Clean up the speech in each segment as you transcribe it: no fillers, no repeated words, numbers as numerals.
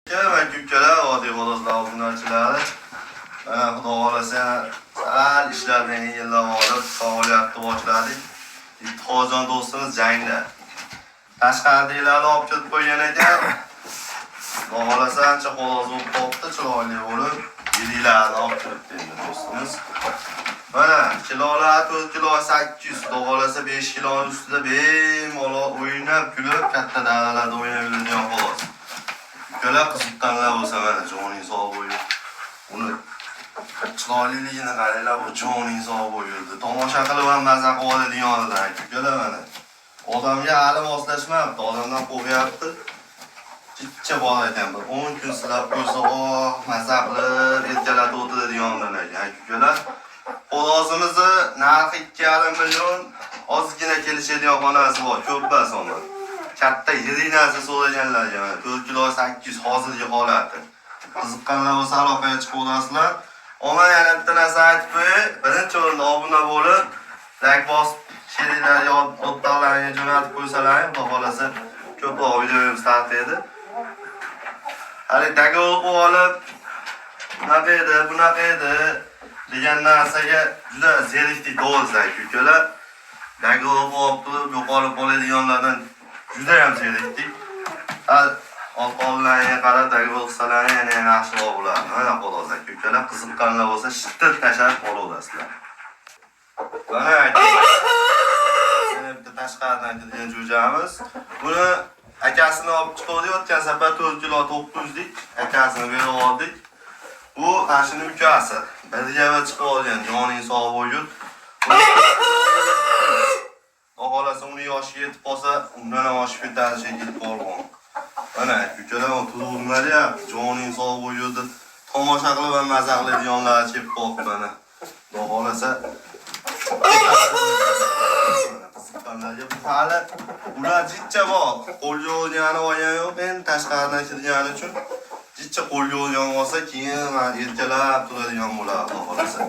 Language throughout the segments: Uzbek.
Kerak ukalar, oddiy xodozlar obunachilar. Xudo xolasa, sal ishlardan yillab olib, faoliyatni boshladik. Ittihojon do'stimiz jangda. Tashqaridagilarni olib ketib qo'ygan ekan. Xudo xolasa ancha xolos bo'lib qolibdi, chiroyli bo'lib, yillarni olib kiribdi endi do'stimiz. Mana kilolar 4 kilo 800, xudo xolasa 5 kilo ustida bemalol o'ynab, kulib, katta daralarda o'ynab yuradigan xolos. Ukalar qiziqqanlar bo'lsa mana joning sog' bo'lib, uni chiroyliligini qaranglar, bu joning sog' bo'ldi. Tomosha qilib ham maza qilib oladigan odamlar ukalar mana. Odamga hali moslashmabdi, odamdan qo'rqyapti. Chicha bor ekan, 10 kun silab qo'ysa, maza qilib, erkalab o'tiradigan odamlar ekan ukalar. Xodozimizni narxi 2,5 million, ozgina kelishadigan xonasi bor, ko'p emas omad. Katta yirik narsa so'raganlarga 4 kilo 800 hozirgi holati. Qiziqqanlar bo'lsa aloqaga chiqib olasizlar. Omad yana bitta narsa aytib qo'yay. Birinchi o'rinda obuna bo'lib, like bosib, she'rlarga o'rtoqlarga jo'natib qo'ysalaring, xudo xolasa ko'proq videolarimiz tarqaydi. Hali dogovor qilib olib, bunaqa edi degan narsaga juda zerikdik do'stlar, ukalar. Dogovor qilib turib, yo'qolib qoladiganlardan juda ham zerikdik. Alqonlarga qarab dogovor qilsalaring yana yaxshiroq bo'ladi. Mana xodozlar, ukalar qiziqqanlar bo'lsa shittir tashlab olaverasizlar. Mana bitta tashqaridan kelgan jo'jamiz. Buni akasini olib chiqdik, o'tgan safar 4 kilo 900 dik, akasini berib oldik. Bu ashini ukasi. Birga chiqib olgan, joning sog' bo'lsin. Xohlasa uni yoshi yetib qolsa, undan ham oshib ketadi shekilli polvon. Mana ukalar o'tiruvdilar, joning sog' bo'lsin. Tomosha qilib ham maza qiladiganlar kelib qolibdi mana. Xudo xolasa qiziqqanlarga bu hali ular jicha bor. Qo'lga olgani olgan yo'q, endi tashqaridan kelgani uchun jicha qo'lga olgan olsa, keyin erkalab turadigan bo'ladi, xudo xolasa.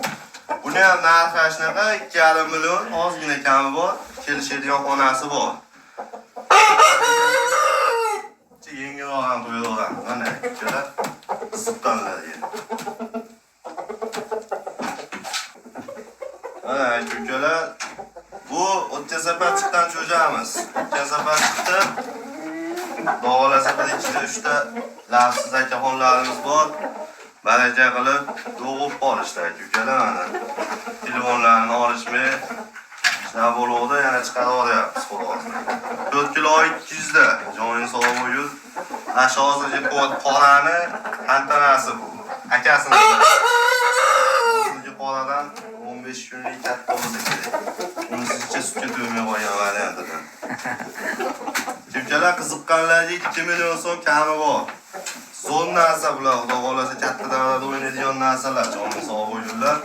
Buni ham narxi shunaqa 2,5 million, ozgina kami bor, kelishadigan xonasi bor. Yengilroq ham qo'yaveramiz, mana ukalar qiziqqanlarga. Mana ukalar, bu o'tgan safar chiqqan jo'jamiz. O'tgan safar chiqdi. Xudo xolasa 1-2 ta lafsiz akaxonlarimiz bor. Baraka qilib yo'g'ib qolishdi ukalar mana. Telefonlarni olishmay shunaqa bo'ldi, yana chiqarib olyapmiz xolos. 4 kilo 200 da joning sog' bo'lsin. Ash hozirgi qorani tantanasi bu. Akasini. Hozirgi qoradan 15 kunlik katta bo'lsa kerak. Uni sizcha sutga to'ymay qo'ygan variantidan. Ukalar qiziqqanlarga 2 million so'm kami bor. Zo'n narsa bular, xudo xolasa katta davrada o'ynaydigan narsalar, joning sog' bo'lsinlar.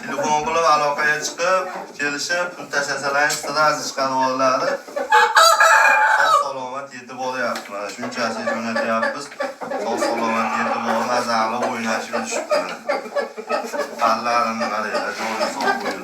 Telefon qilib aloqaga chiqib, kelishib, pul tashlasalar, strazi chiqarib oladi. Sog' salomat yetib olyapti. Mana shunchasi jo'natyapmiz. Sog' salomat yetib olib, mazali o'ynashib tushibdi. Qallarini qaranglar, joning sog' bo'lsin.